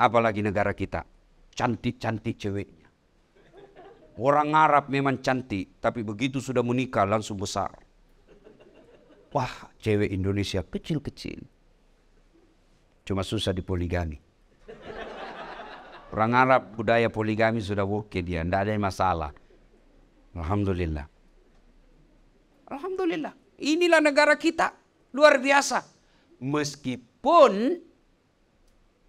Apalagi negara kita. Cantik-cantik ceweknya. Orang Arab memang cantik, tapi begitu sudah menikah langsung besar. Wah, cewek Indonesia kecil-kecil. Cuma susah dipoligami. Orang Arab budaya poligami sudah oke dia, tidak ada masalah. Alhamdulillah. Alhamdulillah. Inilah negara kita, luar biasa. Meskipun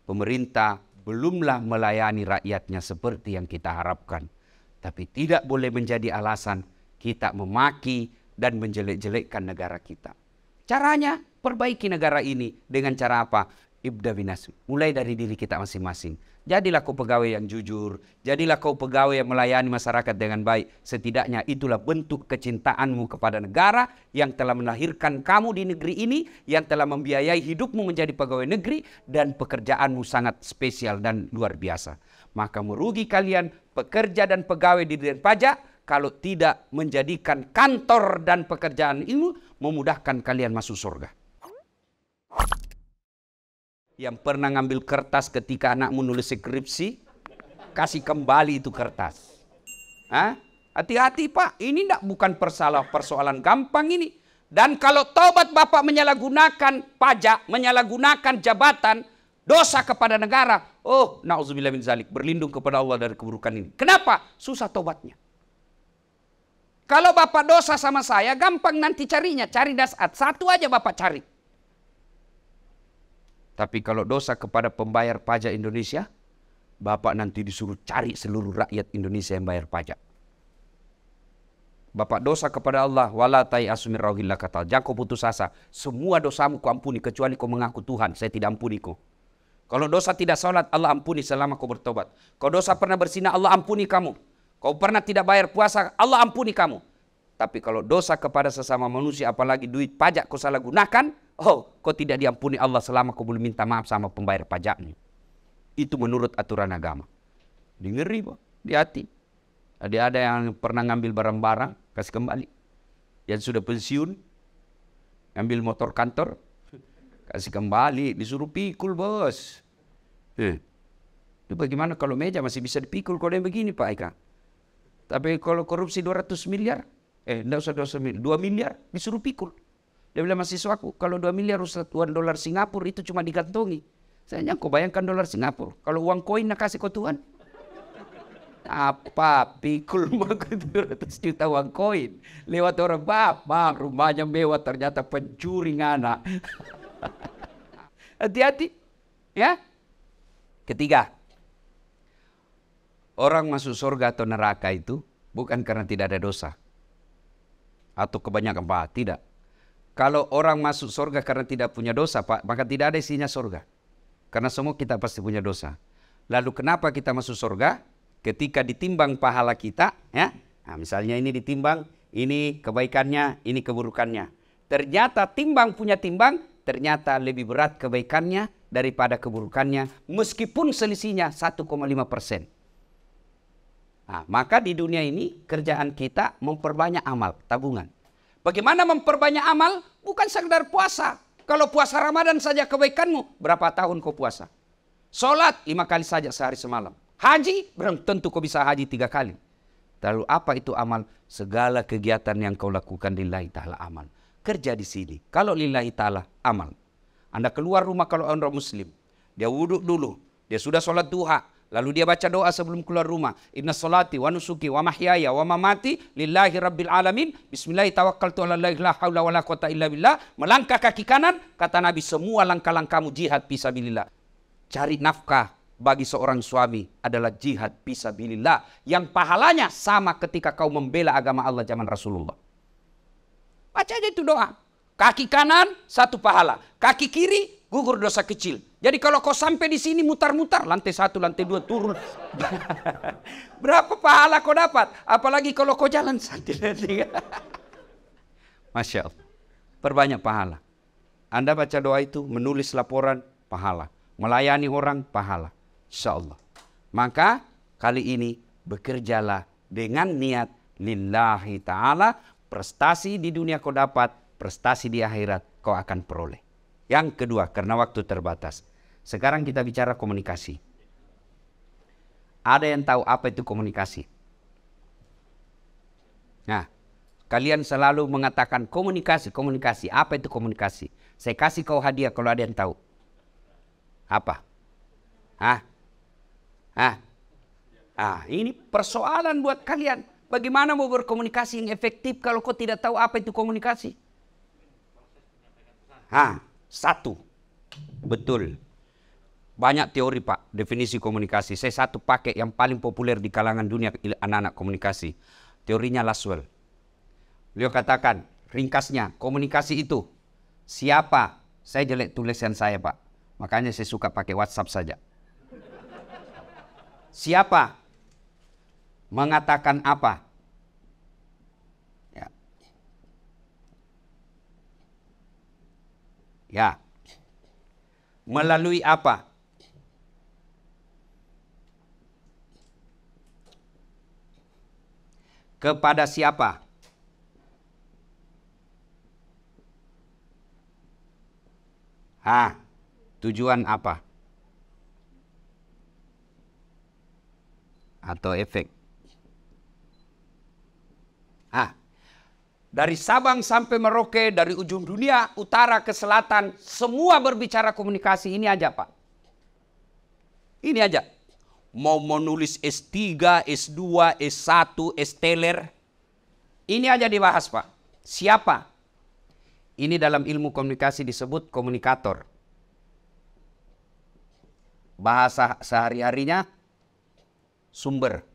pemerintah belumlah melayani rakyatnya seperti yang kita harapkan. Tapi tidak boleh menjadi alasan kita memaki dan menjelek-jelekkan negara kita. Caranya perbaiki negara ini dengan cara apa? Ibda binas. Mulai dari diri kita masing-masing. Jadilah kau pegawai yang jujur. Jadilah kau pegawai yang melayani masyarakat dengan baik. Setidaknya itulah bentuk kecintaanmu kepada negara yang telah melahirkan kamu di negeri ini, yang telah membiayai hidupmu menjadi pegawai negeri, dan pekerjaanmu sangat spesial dan luar biasa. Maka merugi kalian pekerja dan pegawai di Dirjen Pajak kalau tidak menjadikan kantor dan pekerjaan ini memudahkan kalian masuk surga. Yang pernah ngambil kertas ketika anakmu nulis skripsi, kasih kembali itu kertas. Hati-hati Pak, ini bukan persoalan gampang ini. Dan kalau tobat Bapak menyalahgunakan pajak, menyalahgunakan jabatan, dosa kepada negara, oh na'udzubillah min zalik, berlindung kepada Allah dari keburukan ini. Kenapa? Susah tobatnya. Kalau Bapak dosa sama saya, gampang nanti carinya, cari dasat. Satu aja Bapak cari. Tapi kalau dosa kepada pembayar pajak Indonesia, Bapak nanti disuruh cari seluruh rakyat Indonesia yang bayar pajak. Bapak dosa kepada Allah, wala tayasu min rauhillah kata, jangan kau putus asa. Semua dosamu kau ampuni kecuali kau mengaku Tuhan, saya tidak ampuni kau. Kalau dosa tidak sholat, Allah ampuni selama kau bertobat. Kau dosa pernah berzina, Allah ampuni kamu. Kau pernah tidak bayar puasa, Allah ampuni kamu. Tapi kalau dosa kepada sesama manusia, apalagi duit pajak kau salah gunakan, oh, kau tidak diampuni Allah selama kau belum minta maaf sama pembayar pajaknya. Itu menurut aturan agama. Ngeri, Pak, di hati. Ada yang pernah ngambil barang-barang, kasih kembali. Yang sudah pensiun, ngambil motor kantor, kasih kembali, disuruh pikul, bos. Itu bagaimana kalau meja masih bisa dipikul kalau yang begini, Pak Eka? Tapi kalau korupsi 200 miliar, enggak usah 200 miliar, 2 miliar disuruh pikul. Dia bilang mahasiswaku, kalau 2 miliar uang dolar Singapura itu cuma digantongi. Saya kau bayangkan dolar Singapura. Kalau uang koin nak kasih kau Tuhan. Apa pikul 200 juta uang koin. Lewat orang bapak, rumahnya mewah ternyata pencuri anak. Hati-hati. Ya. Ketiga. Orang masuk surga atau neraka itu bukan karena tidak ada dosa. Atau kebanyakan Pak, tidak. Kalau orang masuk surga karena tidak punya dosa, Pak, maka tidak ada isinya surga. Karena semua kita pasti punya dosa. Lalu kenapa kita masuk surga? Ketika ditimbang pahala kita, ya. Nah, misalnya ini ditimbang, ini kebaikannya, ini keburukannya. Ternyata timbang punya timbang, ternyata lebih berat kebaikannya daripada keburukannya, meskipun selisihnya 1,5%. Nah, maka di dunia ini kerjaan kita memperbanyak amal, tabungan. Bagaimana memperbanyak amal? Bukan sekedar puasa. Kalau puasa Ramadan saja kebaikanmu, berapa tahun kau puasa? Sholat 5 kali saja sehari semalam. Haji, belum tentu kau bisa haji 3 kali. Lalu apa itu amal? Segala kegiatan yang kau lakukan lillahi ta'ala amal. Kerja di sini. Kalau lillahi ta'ala amal. Anda keluar rumah kalau orang muslim. Dia wudhu dulu. Dia sudah sholat duha. Lalu dia baca doa sebelum keluar rumah. Inna salati wa nusuki wa mahyaya wa mamati lillahi rabbil alamin. Bismillahi tawakkaltu ala allahi la hawla wa la quwata illa billah. Melangkah kaki kanan, kata Nabi, semua langkah-langkahmu jihad fisabilillah. Cari nafkah bagi seorang suami adalah jihad fisabilillah. Yang pahalanya sama ketika kau membela agama Allah zaman Rasulullah. Baca aja itu doa. Kaki kanan, 1 pahala. Kaki kiri, gugur dosa kecil. Jadi kalau kau sampai di sini mutar-mutar, lantai 1, lantai 2 turun. Berapa pahala kau dapat? Apalagi kalau kau jalan santai. Masya Allah. Perbanyak pahala. Anda baca doa itu, menulis laporan, pahala. Melayani orang, pahala. Insya Allah. Maka kali ini bekerjalah dengan niat lillahi ta'ala. Prestasi di dunia kau dapat, prestasi di akhirat kau akan peroleh. Yang kedua, karena waktu terbatas. Sekarang kita bicara komunikasi. Ada yang tahu apa itu komunikasi? Nah, kalian selalu mengatakan komunikasi, komunikasi. Apa itu komunikasi? Saya kasih kau hadiah kalau ada yang tahu. Apa? Ini persoalan buat kalian. Bagaimana mau berkomunikasi yang efektif kalau kau tidak tahu apa itu komunikasi? Satu. Betul. Banyak teori Pak, definisi komunikasi. Saya satu pakai yang paling populer di kalangan dunia anak-anak komunikasi. Teorinya Laswell. Beliau katakan, ringkasnya, komunikasi itu siapa? Saya jelek tulisan saya Pak. Makanya saya suka pakai WhatsApp saja. Siapa? Mengatakan apa? Ya. Melalui apa? Kepada siapa? Tujuan apa? Atau efek? Dari Sabang sampai Merauke, dari ujung dunia, utara ke selatan, semua berbicara komunikasi. Ini aja Pak. Ini aja. Mau menulis S3, S2, S1, S-teler. Ini aja dibahas Pak. Siapa? Ini dalam ilmu komunikasi disebut komunikator. Bahasa sehari-harinya sumber.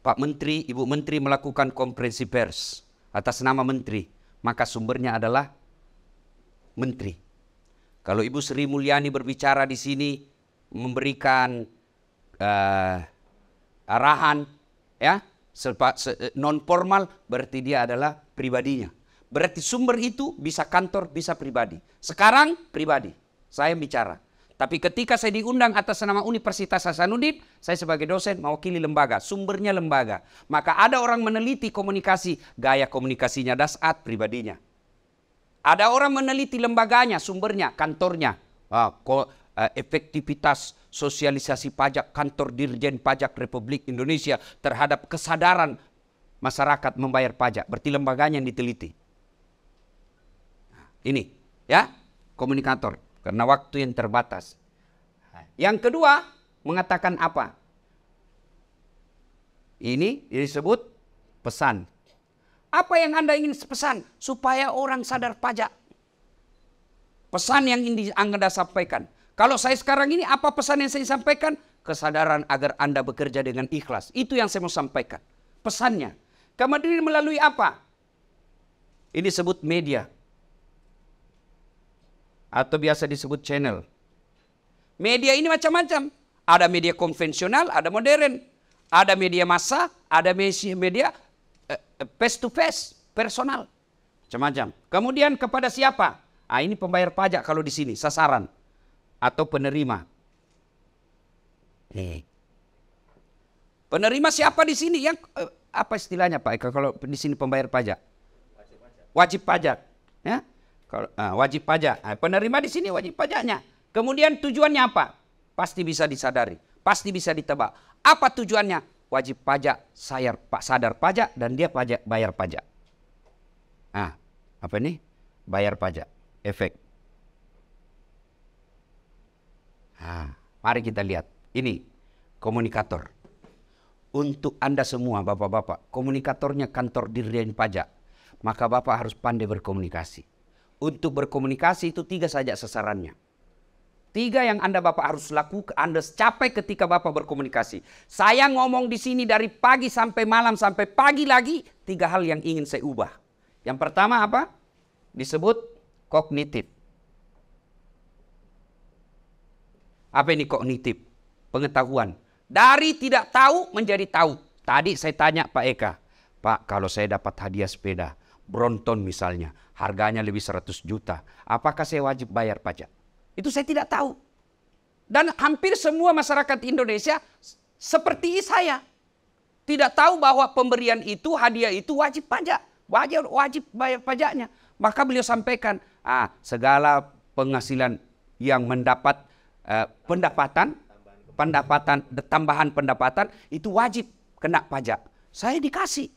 Pak Menteri, Ibu Menteri melakukan konferensi pers atas nama Menteri. Maka sumbernya adalah Menteri. Kalau Ibu Sri Mulyani berbicara di sini, memberikan arahan, ya, non formal, berarti dia adalah pribadinya. Berarti sumber itu bisa kantor, bisa pribadi. Sekarang pribadi, saya bicara. Tapi ketika saya diundang atas nama Universitas Hasanuddin, saya sebagai dosen mewakili lembaga, sumbernya lembaga. Maka ada orang meneliti komunikasi, gaya komunikasinya Dasat, pribadinya. Ada orang meneliti lembaganya, sumbernya, kantornya. Efektivitas sosialisasi pajak kantor Dirjen Pajak Republik Indonesia terhadap kesadaran masyarakat membayar pajak. Berarti lembaganya yang diteliti. Ini, ya, komunikator. Karena waktu yang terbatas. Yang kedua, mengatakan apa? Ini disebut pesan. Apa yang Anda ingin pesan? Supaya orang sadar pajak. Pesan yang ingin Anda sampaikan. Kalau saya sekarang ini, apa pesan yang saya sampaikan? Kesadaran agar Anda bekerja dengan ikhlas. Itu yang saya mau sampaikan. Pesannya. Kemudian melalui apa? Ini disebut media. Atau biasa disebut channel. Media ini macam-macam. Ada media konvensional, ada modern. Ada media massa, ada media face to face, personal. Macam-macam. Kemudian kepada siapa? Ini pembayar pajak kalau di sini, sasaran. Atau penerima. Penerima siapa di sini? Yang apa istilahnya Pak Eka kalau di sini pembayar pajak? Wajib pajak. Ya? Wajib pajak. Penerima di sini wajib pajaknya. Kemudian tujuannya apa? Pasti bisa disadari. Pasti bisa ditebak. Apa tujuannya? Wajib pajak, sadar pajak, dan dia bayar pajak. Apa ini? Bayar pajak. Efek. Mari kita lihat. Ini komunikator. Untuk Anda semua, Bapak-bapak, komunikatornya kantor Dirjen Pajak. Maka Bapak harus pandai berkomunikasi. Untuk berkomunikasi itu 3 saja sasarannya. 3 yang Bapak harus lakukan, Anda capai ketika Bapak berkomunikasi. Saya ngomong di sini dari pagi sampai malam sampai pagi lagi, 3 hal yang ingin saya ubah. Yang pertama apa? Disebut kognitif. Apa ini kognitif? Pengetahuan. Dari tidak tahu menjadi tahu. Tadi saya tanya Pak Eka, Pak, kalau saya dapat hadiah sepeda, Brompton misalnya, harganya lebih 100 juta, apakah saya wajib bayar pajak? Itu saya tidak tahu. Dan hampir semua masyarakat Indonesia seperti saya. Tidak tahu bahwa pemberian itu, hadiah itu wajib pajak. Wajib bayar pajaknya. Maka beliau sampaikan, segala penghasilan yang mendapat tambahan pendapatan itu wajib kena pajak. Saya dikasih,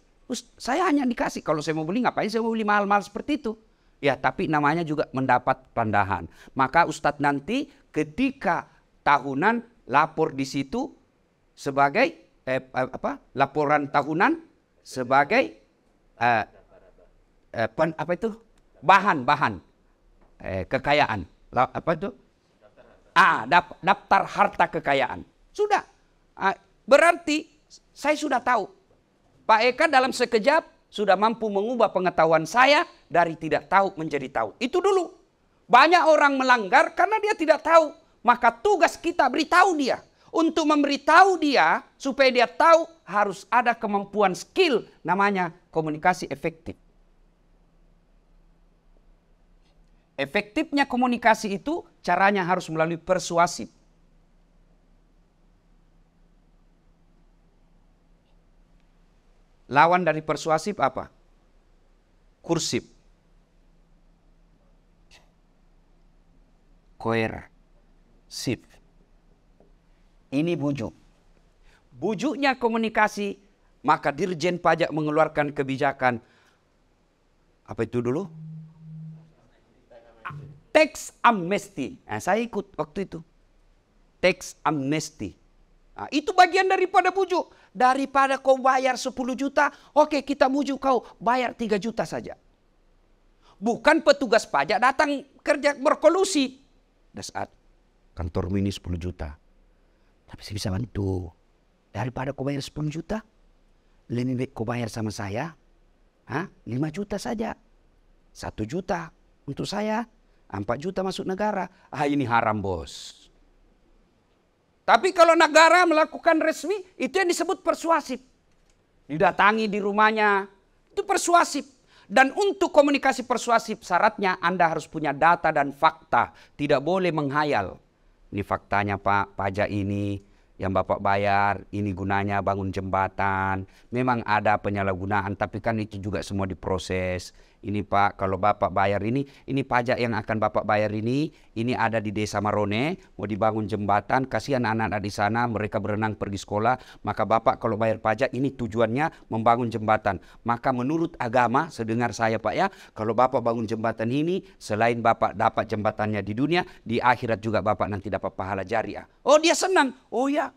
saya hanya dikasih. Kalau saya mau beli, ngapain saya mau beli mahal-mahal seperti itu? Ya, tapi namanya juga mendapat tambahan. Maka Ustadz nanti ketika tahunan lapor di situ sebagai laporan tahunan sebagai bahan kekayaan. Daftar harta kekayaan. Sudah. Berarti saya sudah tahu. Pak Eka dalam sekejap sudah mampu mengubah pengetahuan saya dari tidak tahu menjadi tahu. Itu dulu. Banyak orang melanggar karena dia tidak tahu. Maka tugas kita beritahu dia. Untuk memberitahu dia supaya dia tahu harus ada kemampuan skill namanya komunikasi efektif. Efektifnya komunikasi itu caranya harus melalui persuasif. Lawan dari persuasif apa? Kursif. Koersif. Ini bujuk. Bujuknya komunikasi, maka Dirjen Pajak mengeluarkan kebijakan. Apa itu dulu? Tax amnesty. Saya ikut waktu itu. Tax amnesty. Itu bagian daripada bujuk. Daripada kau bayar 10 juta, oke kita bujuk kau bayar 3 juta saja. Bukan petugas pajak datang kerja berkolusi. Dan saat kantor mini 10 juta. Tapi saya bisa bantu. Daripada kau bayar 10 juta, lebih baik kau bayar sama saya 5 juta saja. 1 juta untuk saya, 4 juta masuk negara. Ini haram bos. Tapi kalau negara melakukan resmi, itu yang disebut persuasif. Didatangi di rumahnya, itu persuasif. Dan untuk komunikasi persuasif syaratnya Anda harus punya data dan fakta. Tidak boleh menghayal. Ini faktanya Pak, pajak ini yang Bapak bayar, ini gunanya bangun jembatan. Memang ada penyalahgunaan, tapi kan itu juga semua diproses. Ini Pak, kalau Bapak bayar ini pajak yang akan Bapak bayar ini ada di Desa Marone, mau dibangun jembatan, kasihan anak-anak di sana, mereka berenang pergi sekolah, maka Bapak kalau bayar pajak ini tujuannya membangun jembatan. Maka menurut agama, sedengar saya Pak ya, kalau Bapak bangun jembatan ini, selain Bapak dapat jembatannya di dunia, di akhirat juga Bapak nanti dapat pahala jariah. Oh dia senang, oh ya.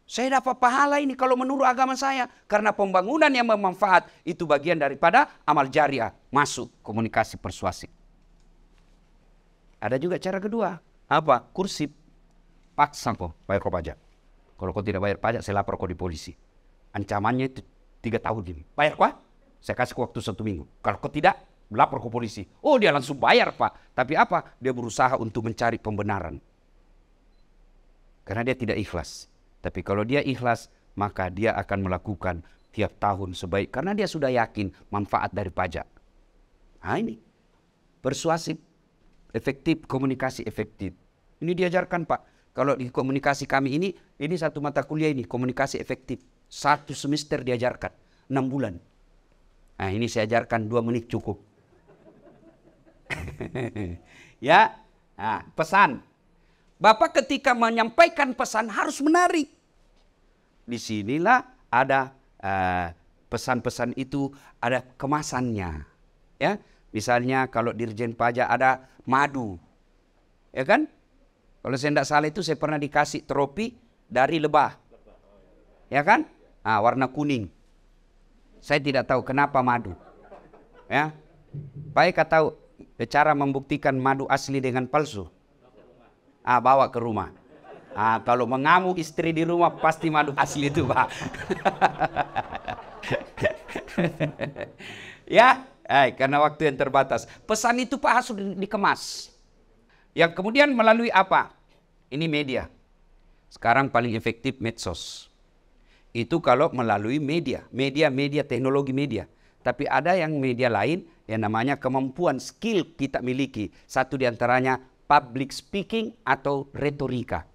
Saya dapat pahala ini kalau menurut agama saya. Karena pembangunan yang bermanfaat itu bagian daripada amal jariah. Masuk komunikasi persuasif. Ada juga cara kedua. Apa? Kursif. Paksa kau bayar kau pajak. Kalau kau tidak bayar pajak, saya lapor kau di polisi. Ancamannya itu 3 tahun ini. Bayar kau? Saya kasih kau waktu 1 minggu. Kalau kau tidak, lapor ke polisi. Oh dia langsung bayar Pak. Tapi apa? Dia berusaha untuk mencari pembenaran. Karena dia tidak ikhlas. Tapi kalau dia ikhlas, maka dia akan melakukan tiap tahun sebaik. Karena dia sudah yakin manfaat dari pajak. Ini persuasif, efektif, komunikasi efektif. Ini diajarkan Pak. Kalau di komunikasi kami ini satu mata kuliah ini, komunikasi efektif. 1 semester diajarkan, 6 bulan. Ini saya ajarkan 2 menit cukup. Ya, pesan. Bapak ketika menyampaikan pesan harus menarik. Disinilah ada pesan-pesan itu ada kemasannya, ya. Misalnya kalau Dirjen Pajak ada madu, ya kan? Kalau saya tidak salah itu saya pernah dikasih trofi dari lebah, ya kan? Warna kuning. Saya tidak tahu kenapa madu, ya. Baik tahu cara membuktikan madu asli dengan palsu. Bawa ke rumah. Kalau mengamuk istri di rumah pasti madu asli itu Pak. Ya, karena waktu yang terbatas. Pesan itu Pak harus dikemas. Yang kemudian melalui apa? Ini media. Sekarang paling efektif medsos. Itu kalau melalui media. Media, teknologi media. Tapi ada yang media lain yang namanya kemampuan skill kita miliki. Satu diantaranya public speaking atau retorika.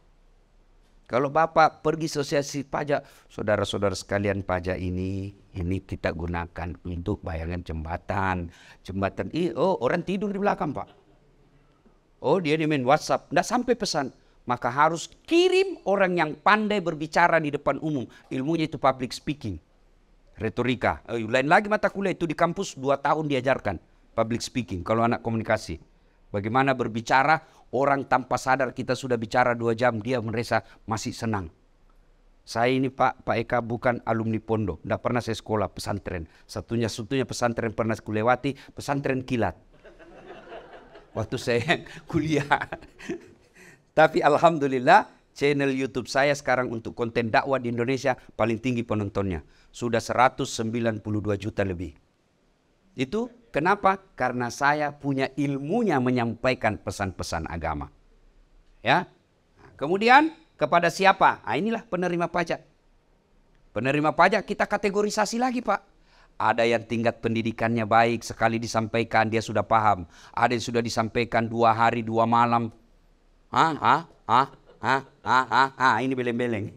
Kalau Bapak pergi asosiasi pajak, saudara-saudara sekalian pajak ini kita gunakan untuk bayangan jembatan. Jembatan ini, orang tidur di belakang Pak. Oh dia main WhatsApp, tidak sampai pesan. maka harus kirim orang yang pandai berbicara di depan umum. Ilmunya itu public speaking, retorika. Lain lagi mata kuliah itu di kampus 2 tahun diajarkan public speaking. Kalau anak komunikasi, bagaimana berbicara, orang tanpa sadar kita sudah bicara 2 jam, dia merasa masih senang. Saya ini Pak Eka bukan alumni pondok, tidak pernah saya sekolah pesantren. Satunya pesantren pernah kulewati, pesantren kilat. Waktu saya kuliah. Tapi alhamdulillah channel YouTube saya sekarang untuk konten dakwah di Indonesia paling tinggi penontonnya. Sudah 192 juta lebih. Itu kenapa? Karena saya punya ilmunya menyampaikan pesan-pesan agama. Ya. Kemudian kepada siapa? Nah, inilah penerima pajak. Penerima pajak kita kategorisasi lagi Pak. Ada yang tingkat pendidikannya baik, sekali disampaikan dia sudah paham. Ada yang sudah disampaikan 2 hari 2 malam. Ini beleng-beleng.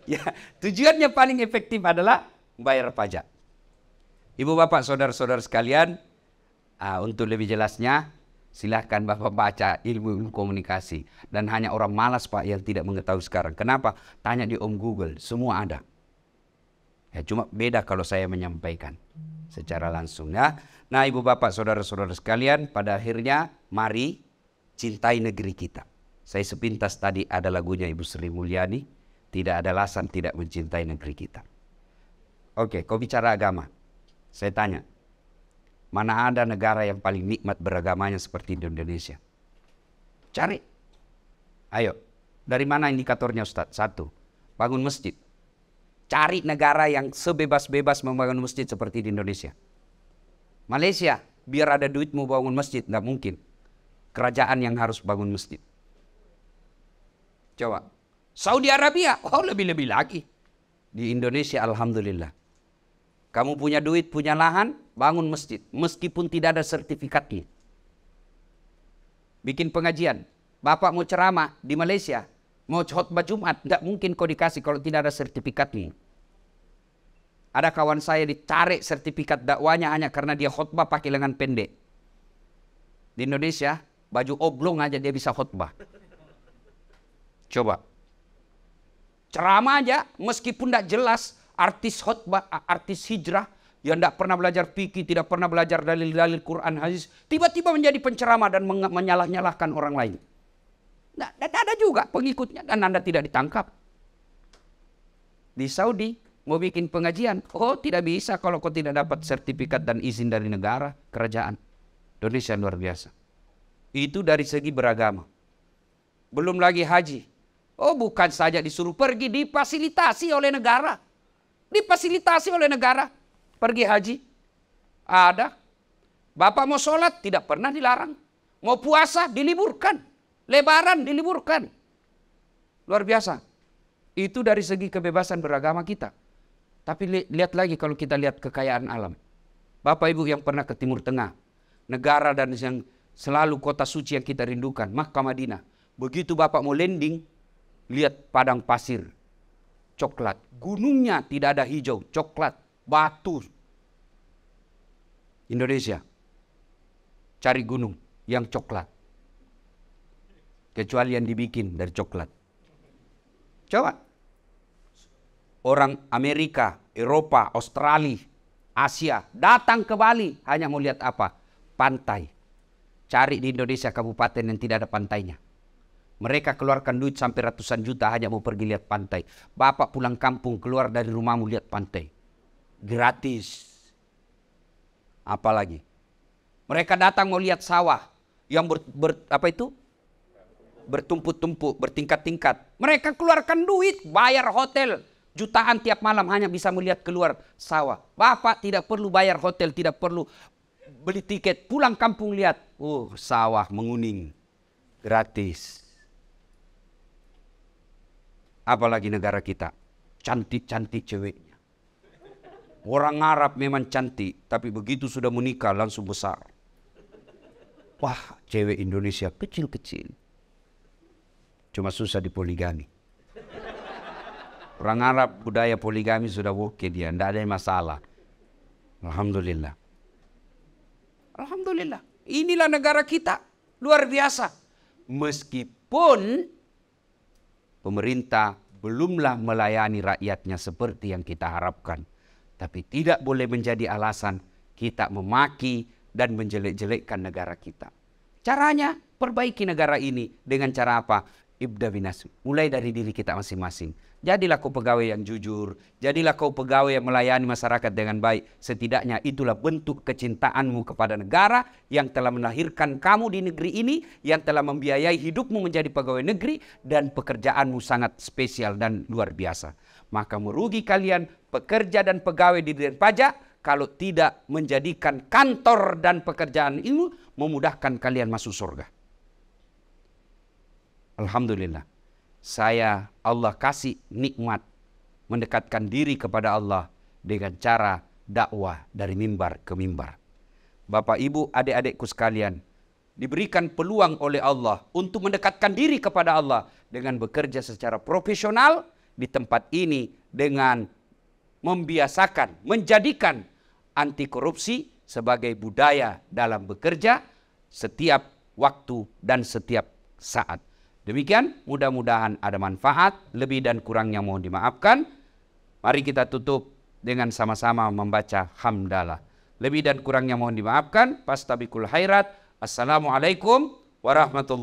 Ya, tujuannya paling efektif adalah bayar pajak. Ibu bapak saudara-saudara sekalian, untuk lebih jelasnya silahkan Bapak baca ilmu komunikasi. Dan hanya orang malas Pak yang tidak mengetahui sekarang. Kenapa? Tanya di Om Google, semua ada. Ya, cuma beda kalau saya menyampaikan secara langsung ya. Nah ibu bapak saudara-saudara sekalian, pada akhirnya mari cintai negeri kita. Saya sepintas tadi ada lagunya Ibu Sri Mulyani, tidak ada alasan tidak mencintai negeri kita. Oke, kau bicara agama. Saya tanya, mana ada negara yang paling nikmat beragamanya seperti di Indonesia? Cari. Ayo, dari mana indikatornya Ustadz? 1, bangun masjid. Cari negara yang sebebas-bebas membangun masjid seperti di Indonesia. Malaysia, biar ada duit mau bangun masjid, nggak mungkin. Kerajaan yang harus bangun masjid. Coba. Saudi Arabia, lebih-lebih lagi. Di Indonesia alhamdulillah. Kamu punya duit, punya lahan, bangun masjid. Meskipun tidak ada sertifikatnya. Bikin pengajian. Bapak mau ceramah di Malaysia, mau khotbah Jumat, tidak mungkin kau dikasih kalau tidak ada sertifikatnya. Ada kawan saya ditarik sertifikat dakwanya hanya karena dia khotbah pakai lengan pendek. Di Indonesia, baju oblong aja dia bisa khotbah. Coba. Ceramah aja, meskipun tidak jelas, artis khotbah, artis hijrah, yang tidak pernah belajar fikih, tidak pernah belajar dalil-dalil Quran, hadis, tiba-tiba menjadi penceramah dan menyalah-nyalahkan orang lain. Nah, ada juga pengikutnya dan Anda tidak ditangkap. Di Saudi, mau bikin pengajian, tidak bisa kalau kau tidak dapat sertifikat dan izin dari negara, kerajaan. Indonesia luar biasa. Itu dari segi beragama. Belum lagi haji. Bukan saja disuruh pergi, difasilitasi oleh negara. Difasilitasi oleh negara. Pergi haji. Ada. Bapak mau sholat, tidak pernah dilarang. Mau puasa, diliburkan. Lebaran, diliburkan. Luar biasa. Itu dari segi kebebasan beragama kita. Tapi lihat lagi kalau kita lihat kekayaan alam. Bapak Ibu yang pernah ke Timur Tengah. Negara dan yang selalu kota suci yang kita rindukan. Makkah Madinah. Begitu Bapak mau landing, lihat padang pasir. Coklat. Gunungnya tidak ada hijau, coklat, batu. Indonesia. Cari gunung yang coklat. Kecuali yang dibikin dari coklat. Coba. Orang Amerika, Eropa, Australia, Asia datang ke Bali hanya mau lihat apa? Pantai. Cari di Indonesia kabupaten yang tidak ada pantainya. Mereka keluarkan duit sampai ratusan juta hanya mau pergi lihat pantai. Bapak pulang kampung keluar dari rumahmu lihat pantai. Gratis. Apalagi. Mereka datang mau lihat sawah yang bertumpuk-tumpuk, bertingkat-tingkat. Mereka keluarkan duit, bayar hotel. Jutaan tiap malam hanya bisa melihat keluar sawah. Bapak tidak perlu bayar hotel, tidak perlu beli tiket. Pulang kampung lihat. Sawah menguning. Gratis. Apalagi negara kita, cantik-cantik ceweknya. Orang Arab memang cantik, tapi begitu sudah menikah langsung besar. Wah, cewek Indonesia kecil-kecil. Cuma susah dipoligami. Orang Arab budaya poligami sudah oke dia, tidak ada masalah. Alhamdulillah. Alhamdulillah. Inilah negara kita. Luar biasa. Meskipun pemerintah belumlah melayani rakyatnya seperti yang kita harapkan. Tapi tidak boleh menjadi alasan kita memaki dan menjelek-jelekkan negara kita. Caranya perbaiki negara ini dengan cara apa? Ibda binas. Mulai dari diri kita masing-masing. Jadilah kau pegawai yang jujur. Jadilah kau pegawai yang melayani masyarakat dengan baik. Setidaknya itulah bentuk kecintaanmu kepada negara yang telah melahirkan kamu di negeri ini, yang telah membiayai hidupmu menjadi pegawai negeri, dan pekerjaanmu sangat spesial dan luar biasa. Maka merugi kalian pekerja dan pegawai di Dirjen Pajak kalau tidak menjadikan kantor dan pekerjaan ini memudahkan kalian masuk surga. Alhamdulillah. Allah kasih nikmat mendekatkan diri kepada Allah dengan cara dakwah dari mimbar ke mimbar. Bapak, Ibu, adik-adikku sekalian, diberikan peluang oleh Allah untuk mendekatkan diri kepada Allah dengan bekerja secara profesional di tempat ini dengan membiasakan, menjadikan anti korupsi sebagai budaya dalam bekerja setiap waktu dan setiap saat. Demikian, mudah-mudahan ada manfaat, lebih dan kurangnya mohon dimaafkan. Mari kita tutup dengan sama-sama membaca hamdalah. Lebih dan kurangnya mohon dimaafkan. Fastabiqul khairat. Assalamualaikum warahmatullahi wabarakatuh.